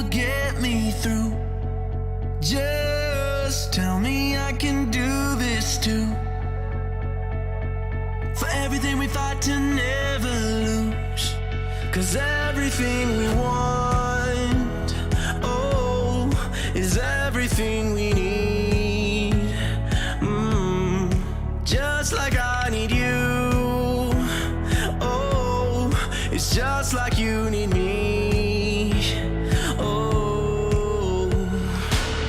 will get me through. Just tell me I can do this too. For everything we fight to never lose. 'Cause everything we want, oh, is everything we need. Just like I need you, oh, it's just like you need me, oh.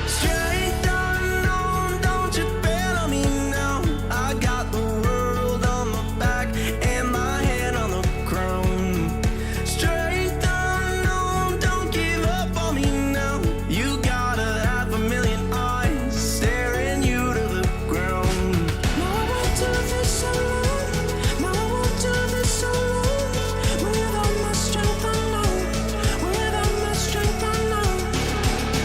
Strength unknown, don't you bail on me now. I got the world on my back and my hand on the crown. Strength unknown, don't give up on me now. You got 500,000 eyes staring you to the ground. Now I won't do this alone. Now I won't do this alone. Without my strength unknown. Without my strength unknown.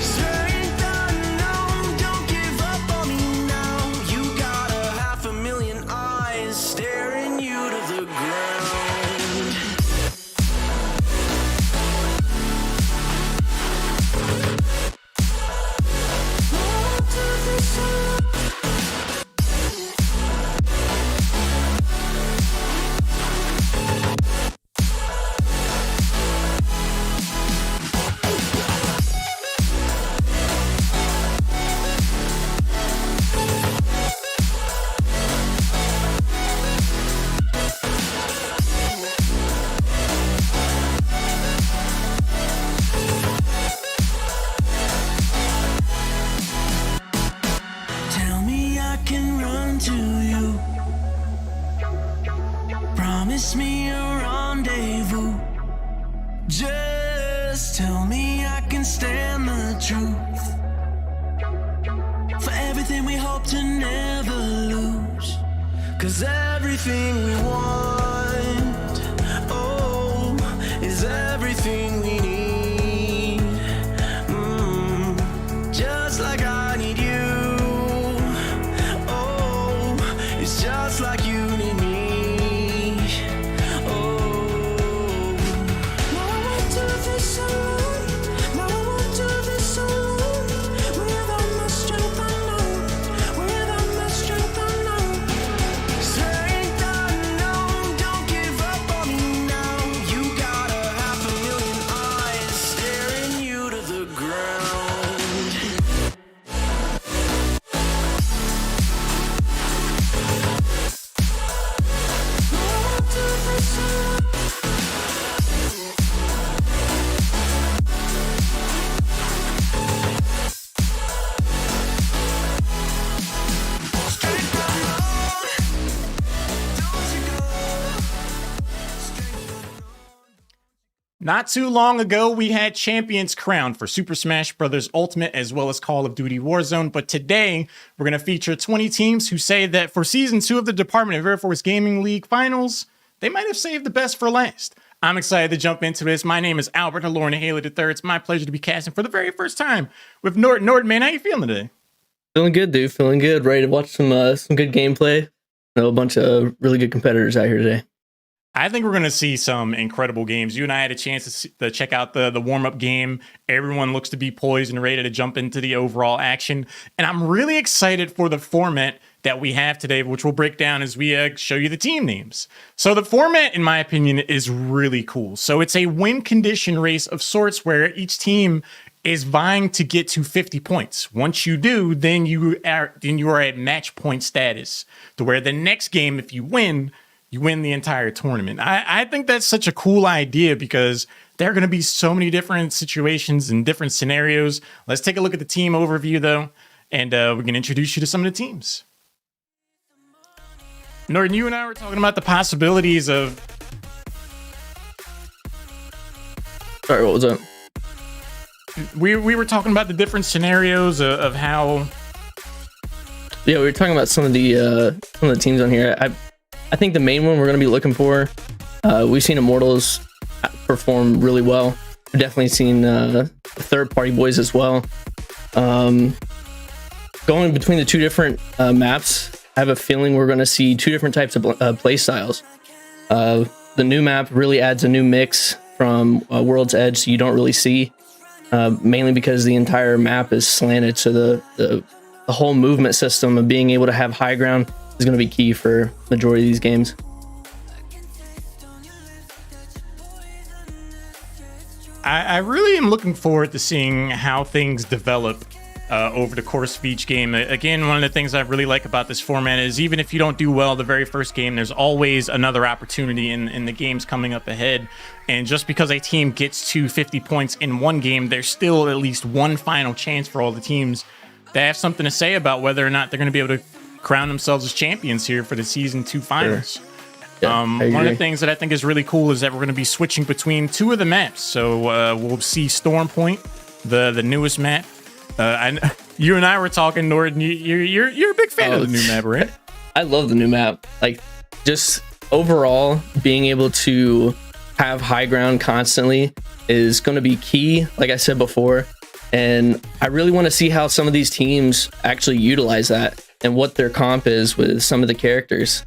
Strength unknown, don't give up on me now. You got 500,000 eyes staring you to the ground. Now I won't do this alone. Tell me I can run to you. Promise me a rendezvous. Just tell me I can stand the truth. For everything we hope to never lose. 'Cause everything we want, oh, is everything we need. Just like I need you, oh, it's just like you need me, oh. Now I won't do this alone. Now I won't do this alone. Without my strength unknown. Without my strength unknown. Strength unknown, don't give up on me now. You got 500,000 eyes staring you to the ground. Now I won't do this alone. Strength unknown, don't you go. Strength unknown. Not too long ago, we had champions crowned for Super Smash Bros. Ultimate as well as Call of Duty Warzone, but today we're going to feature 20 teams who say that for Season 2 of the Department of Air Force Gaming League Finals, they might have saved the best for last. I'm excited to jump into this. My name is Albert Halorn Haley III. It's my pleasure to be casting for the very first time with Norton. Norton, man, how you feeling today? Feeling good, dude. Feeling good. Ready to watch some good gameplay. Know a bunch of really good competitors out here today. I think we're going to see some incredible games. You and I had a chance to check out the warm-up game. Everyone looks to be poised and ready to jump into the overall action. And I'm really excited for the format that we have today, which we'll break down as we show you the team names. So the format, in my opinion, is really cool. So it's a win condition race of sorts where each team is vying to get to 50 points. Once you do, then you are at match point status, to where the next game, if you win the entire tournament. I think that's such a cool idea because there are going to be so many different situations and different scenarios. Let's take a look at the team overview, though, and we can introduce you to some of the teams. Norton, you and I were talking about the possibilities of... Sorry, what was that? We were talking about the different scenarios of how... Yeah, we were talking about some of the teams on here. I think the main one we're going to be looking for, we've seen Immortals perform really well. We've definitely seen third-party boys as well. Going between the two different maps, I have a feeling we're going to see two different types of play styles. The new map really adds a new mix from World's Edge, so you don't really see mainly because the entire map is slanted. So the whole movement system of being able to have high ground is going to be key for majority of these games. I really am looking forward to seeing how things develop over the course of each game. Again, one of the things I really like about this format is even if you don't do well the very first game, there's always another opportunity in the games coming up ahead. And just because a team gets to 50 points in one game, there's still at least one final chance for all the teams that have something to say about whether or not they're going to be able to crown themselves as champions here for the Season 2 finals. Sure. Yeah, one of the things that I think is really cool is that we're going to be switching between two of the maps. So we'll see Storm Point, the newest map. You and I were talking, Norton. You're a big fan of the new map, right? I love the new map. Like, just overall, being able to have high ground constantly is going to be key, like I said before. And I really want to see how some of these teams actually utilize that and what their comp is with some of the characters.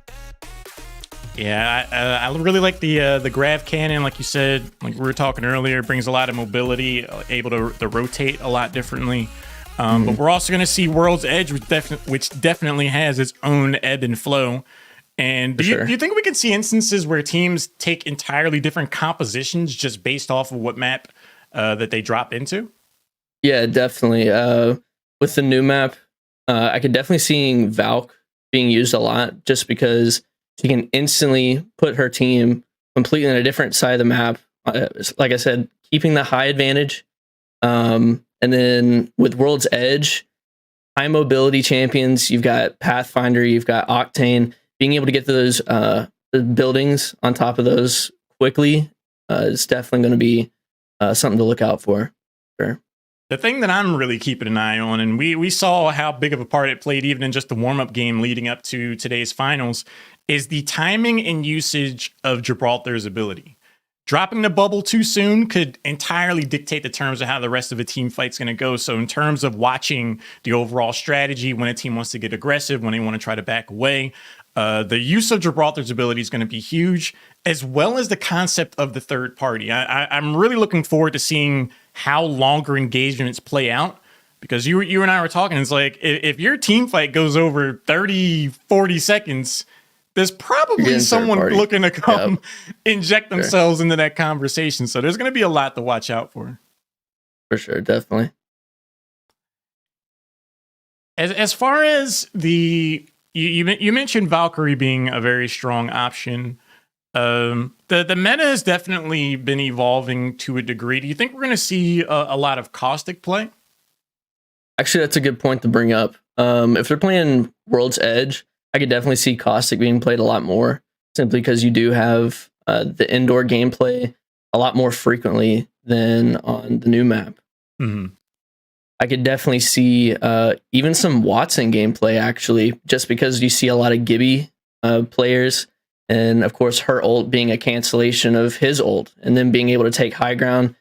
Yeah, I really like the grav cannon, like you said, like we were talking earlier, brings a lot of mobility, able to rotate a lot differently. But we're also going to see World's Edge, which definitely has its own ebb and flow. And do you think we can see instances where teams take entirely different compositions just based off of what map that they drop into? Yeah, definitely. With the new map, I could definitely see Valk being used a lot just because she can instantly put her team completely on a different side of the map. Like I said, keeping the high advantage. And then with World's Edge, high mobility champions, you've got Pathfinder, you've got Octane. Being able to get those the buildings on top of those quickly is definitely going to be something to look out for. Sure. The thing that I'm really keeping an eye on, and we saw how big of a part it played even in just the warm-up game leading up to today's finals, is the timing and usage of Gibraltar's ability. Dropping the bubble too soon could entirely dictate the terms of how the rest of the team fight's going to go. So in terms of watching the overall strategy, when a team wants to get aggressive, when they want to try to back away, the use of Gibraltar's ability is going to be huge, as well as the concept of the third party. I'm really looking forward to seeing how longer engagements play out, because you and I were talking, it's like if your team fight goes over 30, 40 seconds, there's probably someone looking to come inject themselves into that conversation. So there's going to be a lot to watch out for. For sure, definitely. As far as the you mentioned Valkyrie being a very strong option. The meta has definitely been evolving to a degree. Do you think we're going to see a lot of caustic play? Actually, that's a good point to bring up. If they're playing World's Edge, I could definitely see caustic being played a lot more, simply because you do have the indoor gameplay a lot more frequently than on the new map. Mm-hmm. I could definitely see even some Watson gameplay, actually, just because you see a lot of Gibby players. And of course, her ult being a cancellation of his ult, and then being able to take high ground,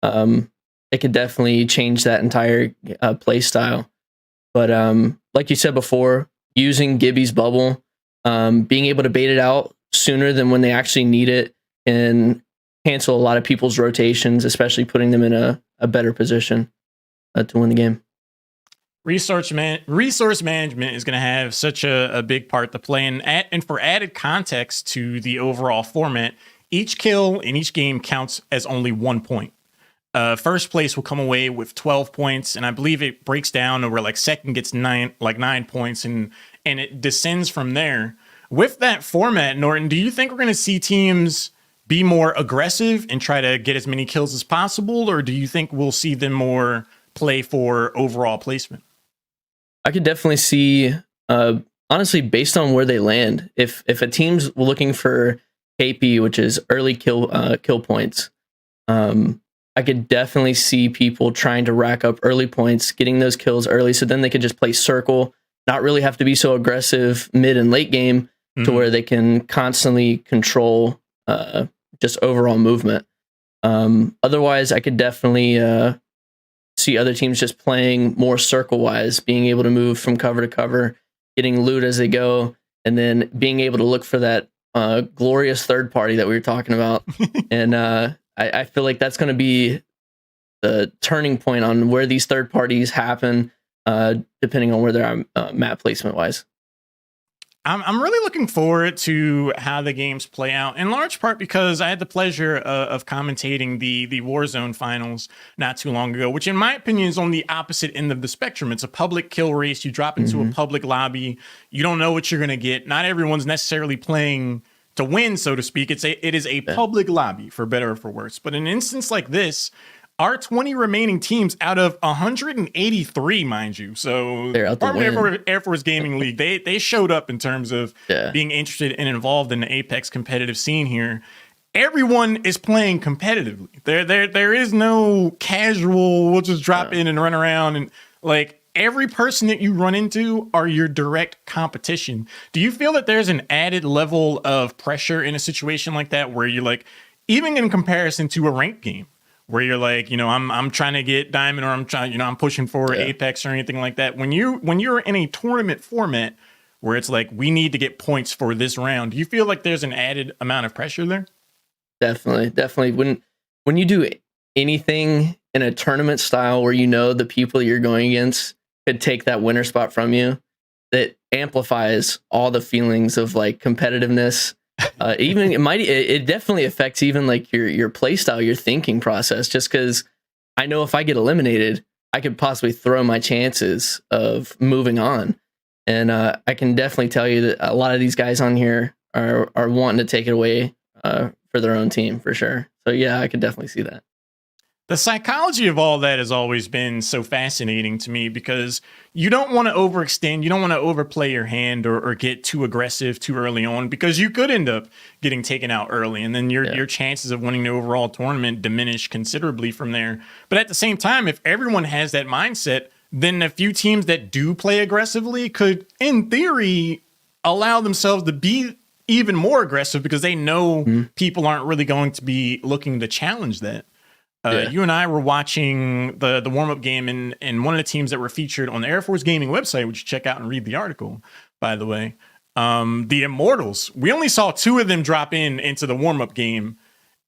it could definitely change that entire play style. But like you said before, using Gibby's bubble, being able to bait it out sooner than when they actually need it, and cancel a lot of people's rotations, especially putting them in a better position to win the game. Resource management is going to have such a big part to play. And for added context to the overall format, each kill in each game counts as only 1 point. First place will come away with 12 points, and I believe it breaks down to where like second gets 9 points, and it descends from there. With that format, Norton, do you think we're going to see teams be more aggressive and try to get as many kills as possible, or do you think we'll see them more play for overall placement? I could definitely see, honestly, based on where they land, if a team's looking for KP, which is early kill points, I could definitely see people trying to rack up early points, getting those kills early, so then they could just play circle, not really have to be so aggressive mid and late game, to where they can constantly control just overall movement. Otherwise, I could definitely see other teams just playing more circle-wise, being able to move from cover to cover, getting loot as they go, and then being able to look for that glorious third party that we were talking about. And I feel like that's going to be the turning point on where these third parties happen, depending on where they're map placement wise. I'm really looking forward to how the games play out, in large part because I had the pleasure of commentating the Warzone finals not too long ago, which in my opinion is on the opposite end of the spectrum. It's a public kill race. You drop into a public lobby. You don't know what you're going to get. Not everyone's necessarily playing to win, so to speak. It is a public lobby, for better or for worse. But in an instance like this, our 20 remaining teams out of 183, mind you. So Air Force Gaming League, they showed up in terms of being interested and involved in the Apex competitive scene here. Everyone is playing competitively. There is no casual, we'll just drop in and run around. And like every person that you run into are your direct competition. Do you feel that there's an added level of pressure in a situation like that where you're like, even in comparison to a ranked game, where you're like, I'm trying to get diamond, or I'm pushing for Apex or anything like that. When you're in a tournament format where it's like, we need to get points for this round, do you feel like there's an added amount of pressure there? Definitely. When you do anything in a tournament style where the people you're going against could take that winner spot from you, that amplifies all the feelings of like competitiveness. Even it definitely affects even like your play style, your thinking process, just because I know if I get eliminated, I could possibly throw my chances of moving on. And I can definitely tell you that a lot of these guys on here are wanting to take it away for their own team for sure. So yeah, I could definitely see that. The psychology of all that has always been so fascinating to me, because you don't want to overextend. You don't want to overplay your hand or get too aggressive too early on, because you could end up getting taken out early. And then your chances of winning the overall tournament diminish considerably from there. But at the same time, if everyone has that mindset, then a few teams that do play aggressively could, in theory, allow themselves to be even more aggressive, because they know people aren't really going to be looking to challenge that. You and I were watching the warm-up game, and one of the teams that were featured on the Air Force Gaming website, which you check out and read the article, by the way, the Immortals. We only saw 2 of them drop into the warm-up game,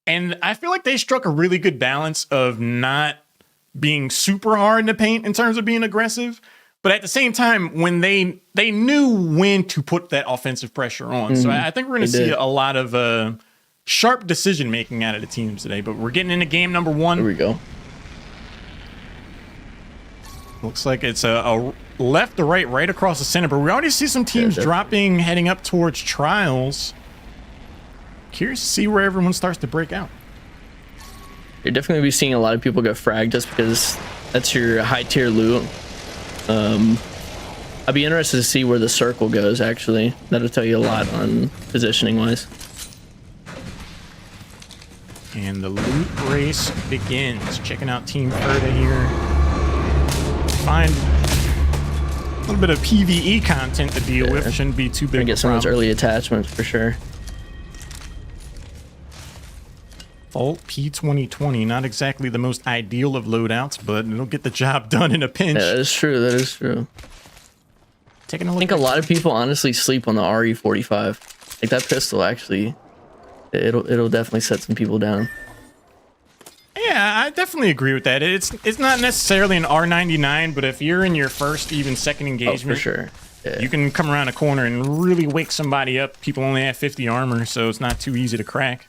and I feel like they struck a really good balance of not being super hard in the paint in terms of being aggressive, but at the same time, when they knew when to put that offensive pressure on. So I think we're going to see a lot of sharp decision making out of the teams today. But we're getting into game number 1. Here we go. Looks like it's a left to right across the center, but we already see some teams dropping, heading up towards trials. Curious to see where everyone starts to break out. You're definitely going to be seeing a lot of people go frag, just because that's your high tier loot. I'd be interested to see where the circle goes, actually. That'll tell you a lot on positioning wise. And the loot race begins. Checking out Team Ferda here. Find a little bit of PvE content to deal with. Shouldn't be too big. Get some of those early attachments for sure. Vault P2020, not exactly the most ideal of loadouts, but it'll get the job done in a pinch. Yeah, that is true. That is true. Taking a look. I think a lot of people honestly sleep on the RE45. Like that pistol, actually, it'll definitely set some people down. Yeah, I definitely agree with that. It's not necessarily an R99, but if you're in your first, even second engagement, for sure, you can come around a corner and really wake somebody up. People only have 50 armor, so it's not too easy to crack.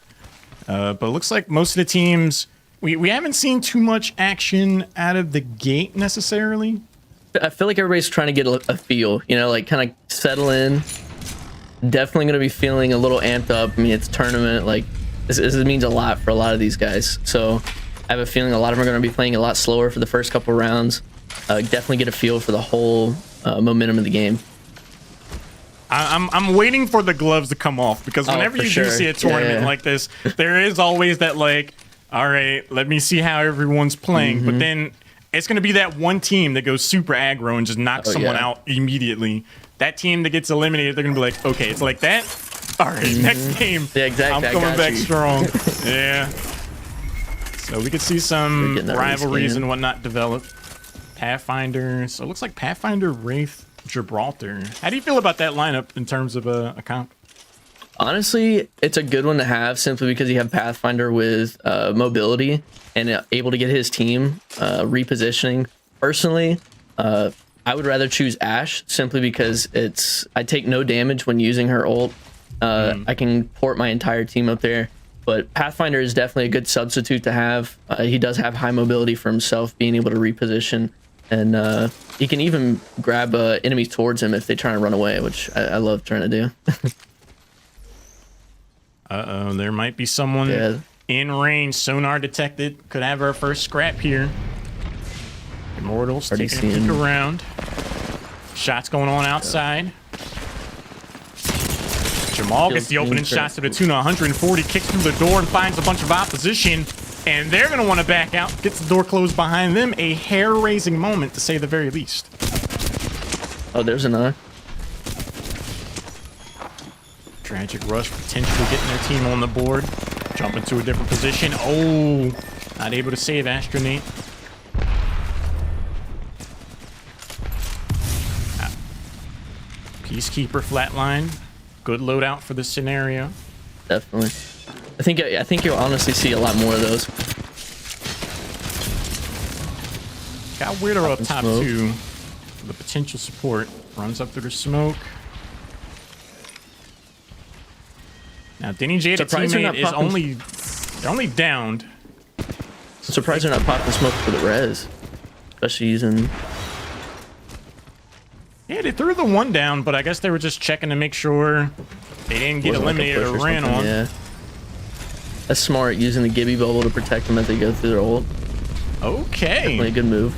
But it looks like most of the teams, we haven't seen too much action out of the gate necessarily. I feel like everybody's trying to get a feel, like kind of settle in. Definitely going to be feeling a little amped up. I mean, it's tournament. Like, this means a lot for a lot of these guys. So I have a feeling a lot of them are going to be playing a lot slower for the first couple rounds. Definitely get a feel for the whole momentum of the game. I'm waiting for the gloves to come off, because whenever you do see a tournament like this, there is always that, like, all right, let me see how everyone's playing. But then it's going to be that one team that goes super aggro and just knocks someone out immediately. That team that gets eliminated, they're going to be like, okay, it's like that. All right, next game. Yeah, exactly. I'm coming back strong. Yeah. So we could see some rivalries and whatnot develop. Pathfinder. So it looks like Pathfinder, Wraith, Gibraltar. How do you feel about that lineup in terms of a comp? Honestly, it's a good one to have simply because you have Pathfinder with mobility and able to get his team repositioning. Personally, I would rather choose Ashe simply because I take no damage when using her ult. I can port my entire team up there, but Pathfinder is definitely a good substitute to have. He does have high mobility for himself, being able to reposition, and he can even grab enemies towards him if they try to run away, which I love trying to do. Uh-oh, there might be someone in range. Sonar detected. Could have our first scrap here. Immortals taking a peek around. Shots going on outside. Jamal gets the opening shots to the tune of 140, kicks through the door and finds a bunch of opposition, and they're going to want to back out. Gets the door closed behind them. A hair-raising moment, to say the very least. Oh, there's another. Tragic Rush potentially getting their team on the board. Jumping to a different position. Oh, not able to save Astronate. Peacekeeper flatline. Good loadout for this scenario. Definitely. I think you'll honestly see a lot more of those. Got Weirdo up top too. The potential support. Runs up through the smoke. Now, Denny Jade, a teammate, they're only downed. I'm surprised they're not popping smoke for the res. Especially using... Yeah, they threw the one down, but I guess they were just checking to make sure they didn't get eliminated or ran on. Yeah. That's smart, using the Gibby bubble to protect them as they go through their ult. Okay. Definitely a good move.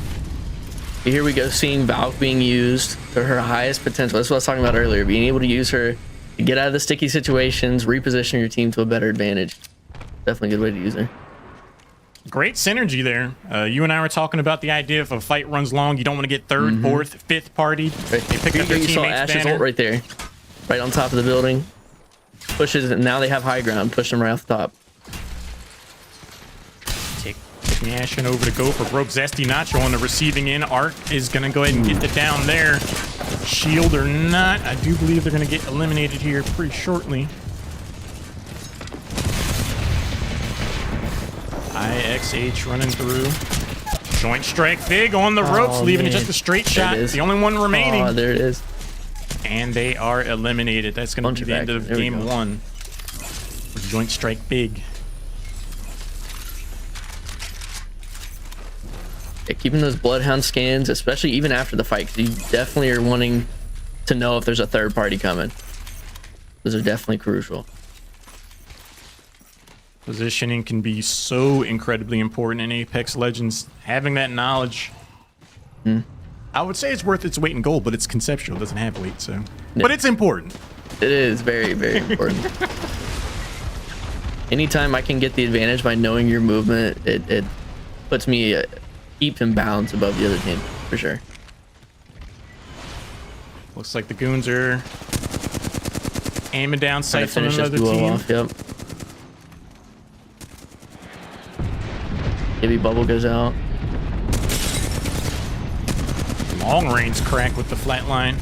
Here we go, seeing Valk being used to her highest potential. That's what I was talking about earlier, being able to use her to get out of the sticky situations, reposition your team to a better advantage. Definitely a good way to use her. Great synergy there. You and I were talking about the idea if a fight runs long, you don't want to get third, fourth, fifth partied. Right. They pick up their you saw teammates' Ash's banner. ult right there. Right on top of the building. Pushes, and now they have high ground. Push them right off the top. Taking Ashen over to go for broke Zesty Nacho on the receiving end. Art is going to go ahead and get the down there. Shield or not, I do believe they're going to get eliminated here pretty shortly. IXH running through. Joint strike big on the ropes, leaving it just a straight shot. The only one remaining. Oh, there it is. And they are eliminated. That's going to be the end of game one. Joint strike big. Yeah, keeping those Bloodhound scans, especially even after the fight, because you definitely are wanting to know if there's a third party coming. Those are definitely crucial. Positioning can be so incredibly important in Apex Legends. Having that knowledge, I would say it's worth its weight in gold, but it's conceptual. It doesn't have weight, so. Yeah. But it's important. It is very, very important. Anytime I can get the advantage by knowing your movement, it puts me heaps in bounds above the other team, for sure. Looks like the goons are aiming down sights on finish another this duo team. off, yep. Heavy bubble goes out. Long range crack with the flatline.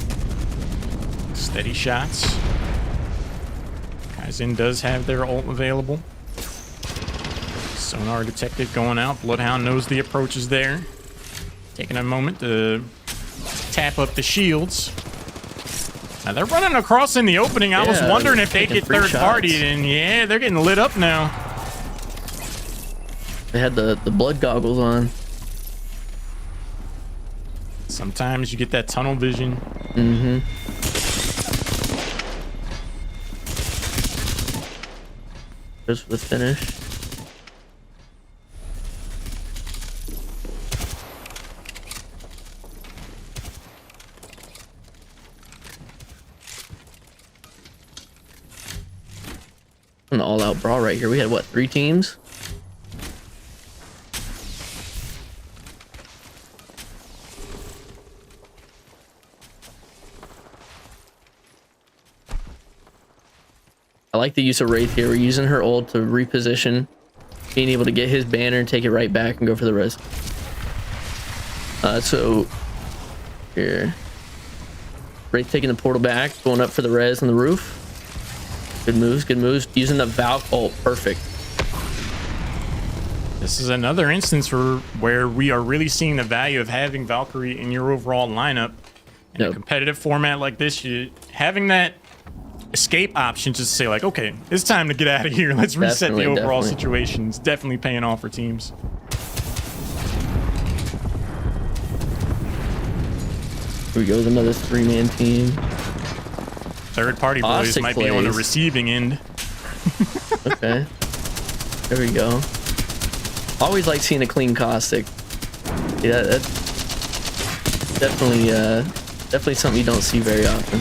Steady shots. Kaizen does have their ult available. Sonar detected going out. Bloodhound knows the approach is there. Taking a moment to tap up the shields. Now they're running across in the opening. I was wondering if they get third partied, and yeah, they're getting lit up now. They had the blood goggles on. Sometimes you get that tunnel vision. Just for the finish. An all-out brawl right here. We had what, 3 teams? I like the use of Wraith here. We're using her ult to reposition, being able to get his banner and take it right back and go for the res. So here, Wraith taking the portal back, going up for the res on the roof. Good moves, good moves. Using the Valk ult, perfect. This is another instance where we are really seeing the value of having Valkyrie in your overall lineup. In a competitive format like this, having that escape option just to say like, okay, it's time to get out of here. Let's reset the overall situation. It's definitely paying off for teams. Here we go with another 3-man team. Third party boys might be on the receiving end. Okay. There we go. Always like seeing a clean Caustic. Yeah, that's definitely something you don't see very often.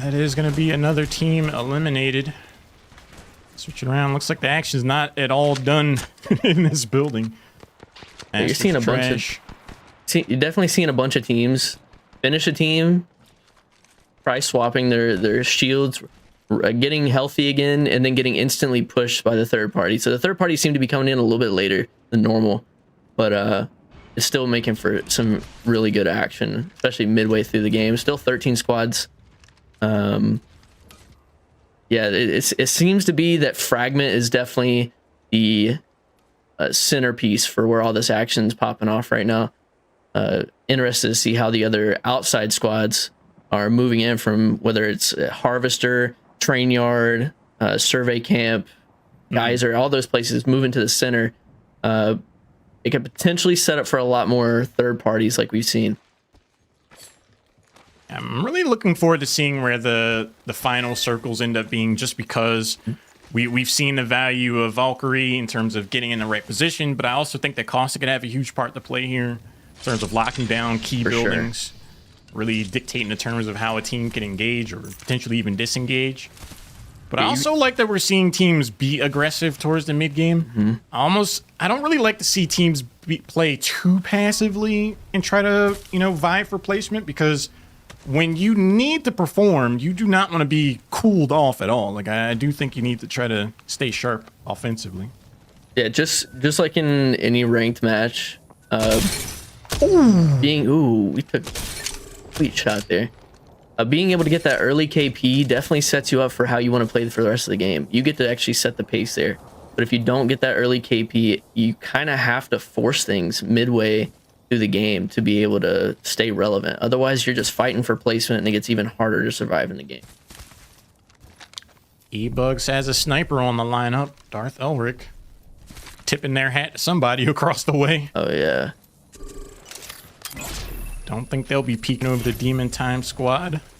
That is going to be another team eliminated. Switching around. Looks like the action's not at all done in this building. Yeah, you're seeing a bunch of... You're definitely seeing a bunch of teams finish a team, try swapping their shields, getting healthy again, and then getting instantly pushed by the third party. So the third party seem to be coming in a little bit later than normal, but it's still making for some really good action, especially midway through the game. Still 13 squads. Yeah, it seems to be that Fragment is definitely the centerpiece for where all this action's popping off right now. Interested to see how the other outside squads are moving in, from whether it's Harvester, Train Yard, Survey Camp, Geyser, all those places moving to the center. It could potentially set up for a lot more third parties like we've seen. I'm really looking forward to seeing where the final circles end up being, just because we've seen the value of Valkyrie in terms of getting in the right position, but I also think that Caustic could have a huge part to play here in terms of locking down key buildings, really dictating the terms of how a team can engage or potentially even disengage. But I also like that we're seeing teams be aggressive towards the mid game. I don't really like to see teams play too passively and try to, vie for placement, because when you need to perform, you do not want to be cooled off at all. Like, I do think you need to try to stay sharp offensively. Yeah, just like in any ranked match, we took a complete shot there. Being able to get that early KP definitely sets you up for how you want to play for the rest of the game. You get to actually set the pace there. But if you don't get that early KP, you kind of have to force things midway through the game to be able to stay relevant. Otherwise, you're just fighting for placement, and it gets even harder to survive in the game. E-Bugs has a sniper on the lineup. Darth Elric tipping their hat to somebody across the way. Oh, yeah. Don't think they'll be peeking over the Demon Time squad.